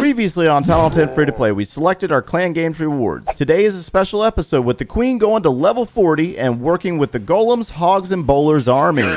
Previously on Town Hall 10 Free to Play, we selected our Clan Games rewards. Today is a special episode with the Queen going to level 40 and working with the Golems, Hogs, and Bowlers army.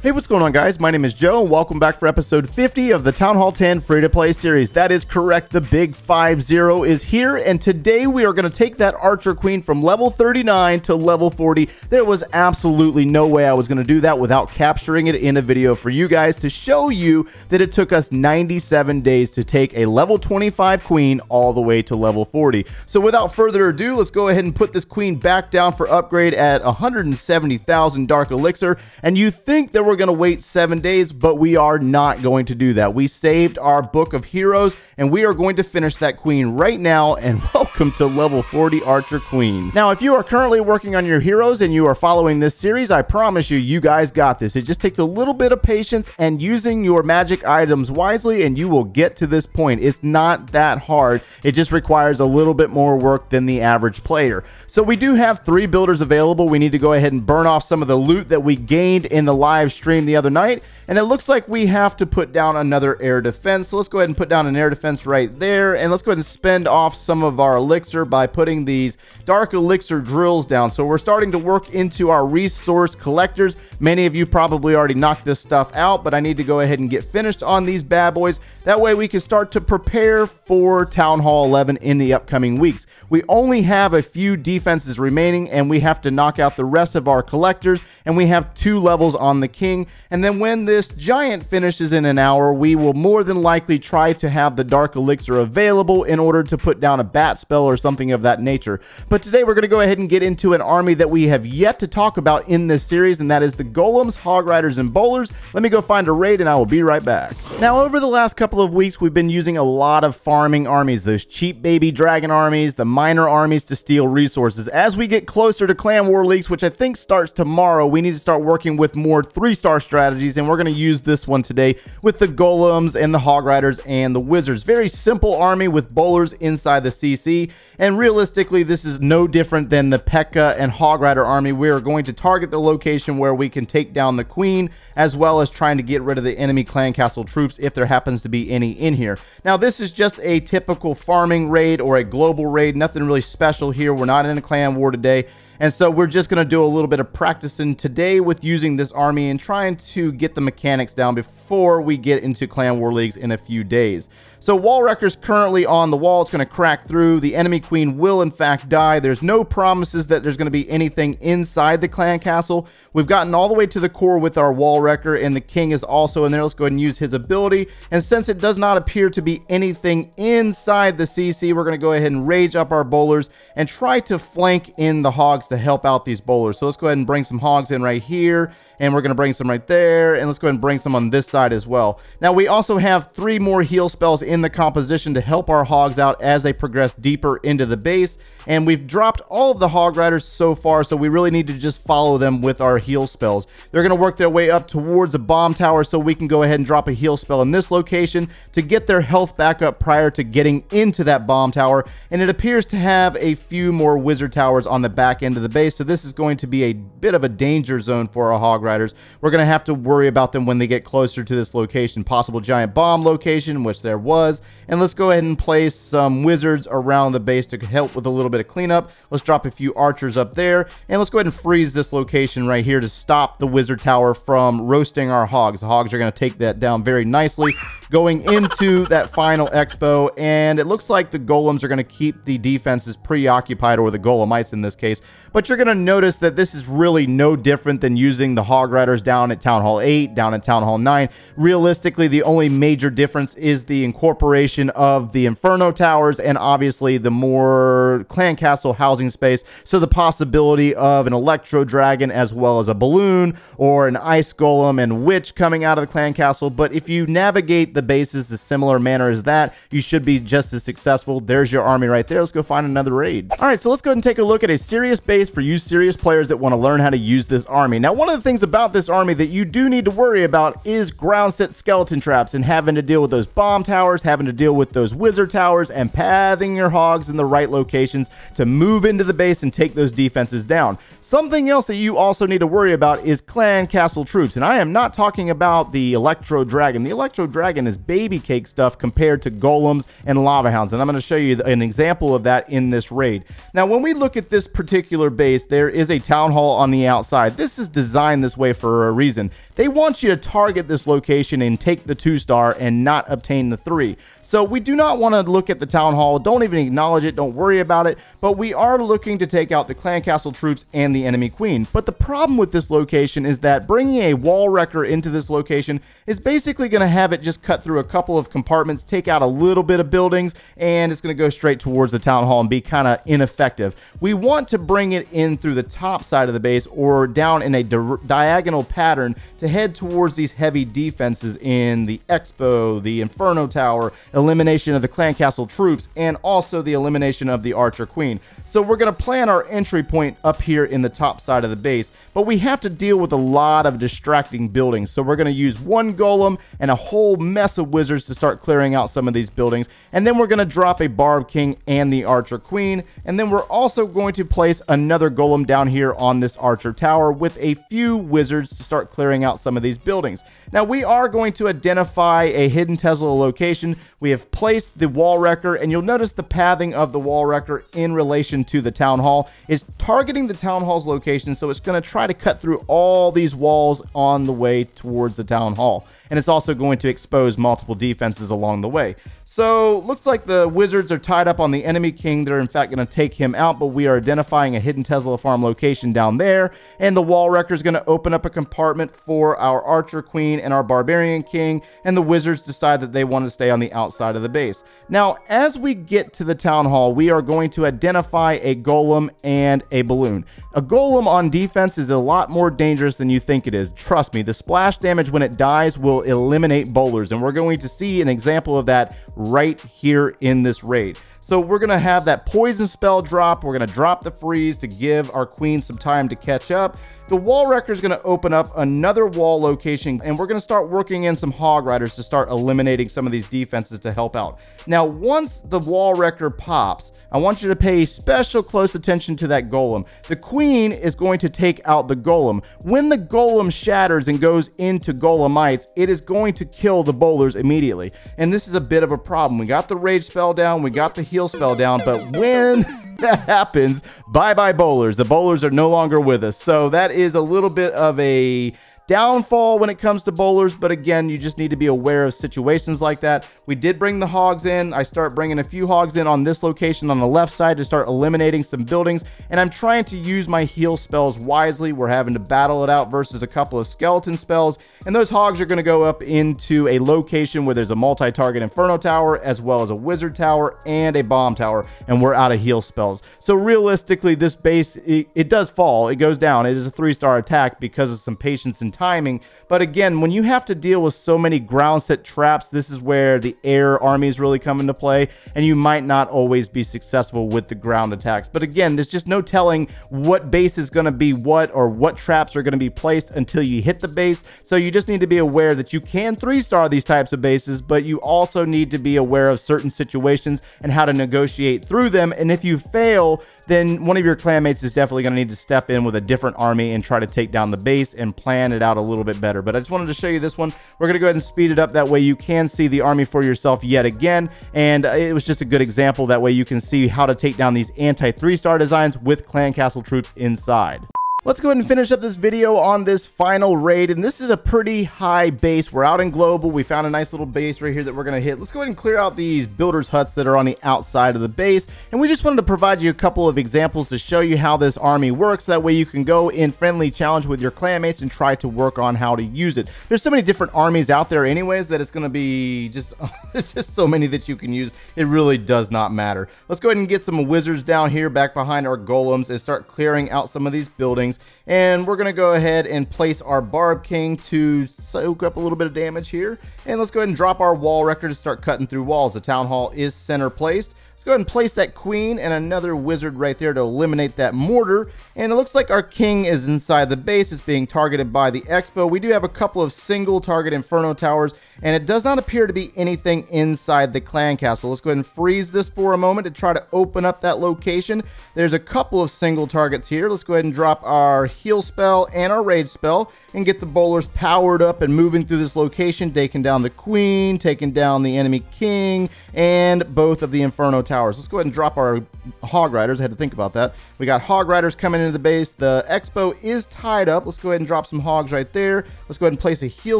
Hey, what's going on, guys? My name is Joe, and welcome back for episode 50 of the Town Hall 10 Free-to-Play series. That is correct, the big 5-0 is here, and today we are going to take that Archer Queen from level 39 to level 40. There was absolutely no way I was going to do that without capturing it in a video for you guys to show you that it took us 97 days to take a level 25 Queen all the way to level 40. So without further ado, let's go ahead and put this Queen back down for upgrade at 170,000 Dark Elixir, and you think that we're going to wait 7 days, but we are not going to do that. We saved our book of heroes, and we are going to finish that Queen right now, and welcome to level 40 Archer Queen. Now, if you are currently working on your heroes and you are following this series, I promise you, you guys got this. It just takes a little bit of patience and using your magic items wisely, and you will get to this point. It's not that hard. It just requires a little bit more work than the average player. So we do have 3 builders available. We need to go ahead and burn off some of the loot that we gained in the live stream the other night, and it looks like we have to put down another air defense. So let's go ahead and put down an air defense right there, and let's go ahead and spend off some of our elixir by putting these dark elixir drills down. So we're starting to work into our resource collectors. Many of you probably already knocked this stuff out, but I need to go ahead and get finished on these bad boys. That way we can start to prepare for Town Hall 11 in the upcoming weeks. We only have a few defenses remaining, and we have to knock out the rest of our collectors, and we have 2 levels on the king. And then when this giant finishes in an hour, we will more than likely try to have the dark elixir available in order to put down a bat spell or something of that nature. But today we're going to go ahead and get into an army that we have yet to talk about in this series, and that is the Golems, Hog Riders, and Bowlers. Let me go find a raid and I will be right back. Now, over the last couple of weeks, we've been using a lot of farming armies, those cheap baby dragon armies, the minor armies to steal resources. As we get closer to Clan War Leagues, which I think starts tomorrow, we need to start working with more 3-star strategies, and we're going to use this one today with the Golems and the Hog Riders and the Wizards. Very simple army with Bowlers inside the CC, and realistically this is no different than the P.E.K.K.A. and Hog Rider army. We are going to target the location where we can take down the Queen, as well as trying to get rid of the enemy clan castle troops if there happens to be any in here. Now, this is just a typical farming raid or a global raid, nothing really special here. We're not in a clan war today. And so we're just going to do a little bit of practicing today with using this army and trying to get the mechanics down before we get into Clan War Leagues in a few days. So Wall Wrecker's currently on the wall. It's going to crack through. The enemy queen will in fact die. There's no promises that there's going to be anything inside the clan castle. We've gotten all the way to the core with our Wall Wrecker, and the king is also in there. Let's go ahead and use his ability. And since it does not appear to be anything inside the CC, we're going to go ahead and rage up our bowlers and try to flank in the hogs to help out these bowlers. So let's go ahead and bring some hogs in right here, and we're going to bring some right there, and let's go ahead and bring some on this side as well. Now, we also have 3 more heal spells in the composition to help our hogs out as they progress deeper into the base, and we've dropped all of the Hog Riders so far, so we really need to just follow them with our heal spells. They're going to work their way up towards a bomb tower, so we can go ahead and drop a heal spell in this location to get their health back up prior to getting into that bomb tower, and it appears to have a few more wizard towers on the back end of the base, so this is going to be a bit of a danger zone for our Hog Riders. We're going to have to worry about them when they get closer to this location, possible giant bomb location, which there was. And let's go ahead and place some wizards around the base to help with a little bit of cleanup. Let's drop a few archers up there, and let's go ahead and freeze this location right here to stop the wizard tower from roasting our hogs. The hogs are going to take that down very nicely going into that final expo, and it looks like the golems are going to keep the defenses preoccupied, or the golemites in this case. But you're going to notice that this is really no different than using the Hog Riders down at Town Hall 8, down at Town Hall 9. Realistically, the only major difference is the incorporation of the Inferno Towers and obviously the more clan castle housing space. So the possibility of an Electro Dragon as well as a balloon or an Ice Golem and Witch coming out of the clan castle. But if you navigate the bases the similar manner as that, you should be just as successful. There's your army right there. Let's go find another raid. All right, so let's go ahead and take a look at a serious base for you serious players that want to learn how to use this army. Now, one of the things about this army that you do need to worry about is ground set skeleton traps and having to deal with those bomb towers, having to deal with those wizard towers, and pathing your hogs in the right locations to move into the base and take those defenses down. Something else that you also need to worry about is clan castle troops, and I am not talking about the Electro Dragon. The Electro Dragon is baby cake stuff compared to golems and lava hounds, and I'm going to show you an example of that in this raid. Now, when we look at this particular base, there is a town hall on the outside. This is designed this way for a reason. They want you to target this location and take the 2-star and not obtain the 3. So we do not want to look at the town hall. Don't even acknowledge it. Don't worry about it. But we are looking to take out the clan castle troops and the enemy queen. But the problem with this location is that bringing a wall wrecker into this location is basically going to have it just cut through a couple of compartments, take out a little bit of buildings, and it's going to go straight towards the town hall and be kind of ineffective. We want to bring it in through the top side of the base or down in a diagonal pattern to head towards these heavy defenses in the Expo, the Inferno Tower, elimination of the clan castle troops, and also the elimination of the archer queen. So we're going to plan our entry point up here in the top side of the base, but we have to deal with a lot of distracting buildings. So we're going to use one golem and a whole mess of wizards to start clearing out some of these buildings, and then we're going to drop a barb king and the archer queen, and then we're also going to place another golem down here on this archer tower with a few wizards to start clearing out some of these buildings. Now, we are going to identify a hidden Tesla location. We have placed the wall wrecker, and you'll notice the pathing of the wall wrecker in relation to the town hall is targeting the town hall's location, so it's going to try to cut through all these walls on the way towards the town hall, and it's also going to expose multiple defenses along the way. So looks like the wizards are tied up on the enemy king. They're in fact going to take him out, but we are identifying a hidden Tesla farm location down there, and the wall wrecker is going to open up a compartment for our archer queen and our barbarian king, and the wizards decide that they want to stay on the outside of the base. Now, as we get to the town hall, we are going to identify a golem and a balloon. A golem on defense is a lot more dangerous than you think it is. Trust me, the splash damage when it dies will eliminate bowlers, and we're going to see an example of that right here in this raid. So we're going to have that poison spell drop. We're going to drop the freeze to give our queen some time to catch up. The wall wrecker is going to open up another wall location, and we're going to start working in some hog riders to start eliminating some of these defenses to help out. Now, once the wall wrecker pops, I want you to pay special close attention to that golem. The queen is going to take out the golem. When the golem shatters and goes into golemites, it is going to kill the bowlers immediately. And this is a bit of a problem. We got the rage spell down, we got the heal spell down, but when that happens, bye-bye bowlers. The bowlers are no longer with us. So that is a little bit of a downfall when it comes to bowlers, but again, you just need to be aware of situations like that. We did bring the hogs in. I start bringing a few hogs in on this location on the left side to start eliminating some buildings, and I'm trying to use my heal spells wisely. We're having to battle it out versus a couple of skeleton spells, and those hogs are going to go up into a location where there's a multi-target Inferno Tower as well as a Wizard Tower and a Bomb Tower, and we're out of heal spells. So realistically, this base, it does fall. It goes down. It is a 3-star attack because of some patience and timing. But again, when you have to deal with so many ground set traps, this is where the air armies really come into play, and you might not always be successful with the ground attacks. But again, there's just no telling what base is going to be what, or what traps are going to be placed until you hit the base. So you just need to be aware that you can 3-star these types of bases, but you also need to be aware of certain situations and how to negotiate through them. And if you fail, then one of your clanmates is definitely going to need to step in with a different army and try to take down the base and plan it out a little bit better. But I just wanted to show you this one. We're going to go ahead and speed it up. That way you can see the army for yourself yet again. And it was just a good example. That way you can see how to take down these anti-3-star designs with clan castle troops inside. Let's go ahead and finish up this video on this final raid, and this is a pretty high base. We're out in Global. We found a nice little base right here that we're going to hit. Let's go ahead and clear out these builders' huts that are on the outside of the base, and we just wanted to provide you a couple of examples to show you how this army works. That way you can go in friendly challenge with your clanmates and try to work on how to use it. There's so many different armies out there anyways that it's going to be just, it's just so many that you can use. It really does not matter. Let's go ahead and get some wizards down here back behind our golems and start clearing out some of these buildings. buildings. And we're going to go ahead and place our Barb King to soak up a little bit of damage here. And let's go ahead and drop our wall wrecker to start cutting through walls. The Town Hall is center placed. Go ahead and place that queen and another wizard right there to eliminate that mortar. And it looks like our king is inside the base. It's being targeted by the expo. We do have a couple of single target inferno towers, and it does not appear to be anything inside the clan castle. Let's go ahead and freeze this for a moment to try to open up that location. There's a couple of single targets here. Let's go ahead and drop our heal spell and our rage spell and get the bowlers powered up and moving through this location, taking down the queen, taking down the enemy king, and both of the inferno towers. Let's go ahead and drop our hog riders. I had to think about that. We got hog riders coming into the base. The expo is tied up. Let's go ahead and drop some hogs right there. Let's go ahead and place a heal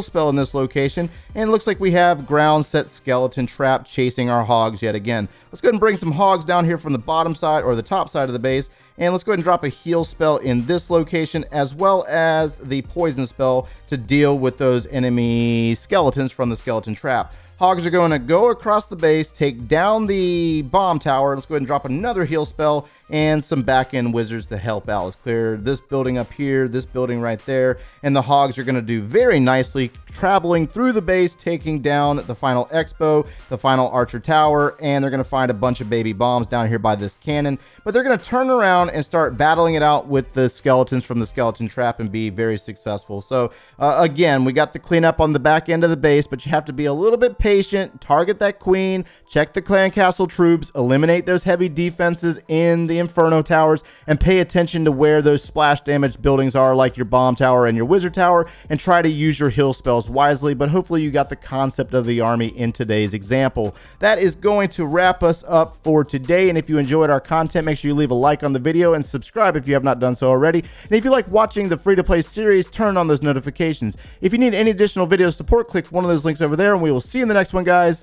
spell in this location. And it looks like we have ground set skeleton trap chasing our hogs yet again. Let's go ahead and bring some hogs down here from the bottom side or the top side of the base. And let's go ahead and drop a heal spell in this location, as well as the poison spell to deal with those enemy skeletons from the skeleton trap. Hogs are going to go across the base, take down the bomb tower. Let's go ahead and drop another heal spell and some back-end wizards to help out. Let's clear this building up here, this building right there, and the hogs are going to do very nicely, traveling through the base, taking down the final expo, the final archer tower, and they're going to find a bunch of baby bombs down here by this cannon. But they're going to turn around and start battling it out with the skeletons from the skeleton trap and be very successful. So again, we got the cleanup on the back end of the base, but you have to be a little bit patient, target that queen, check the clan castle troops, eliminate those heavy defenses in the inferno towers, and pay attention to where those splash damage buildings are, like your bomb tower and your wizard tower, and try to use your heal spells wisely. But hopefully you got the concept of the army in today's example. That is going to wrap us up for today, and if you enjoyed our content, make sure you leave a like on the video and subscribe if you have not done so already. And if you like watching the free-to-play series, turn on those notifications. If you need any additional video support, click one of those links over there, and we will see you in the next one, guys.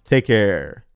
Take care.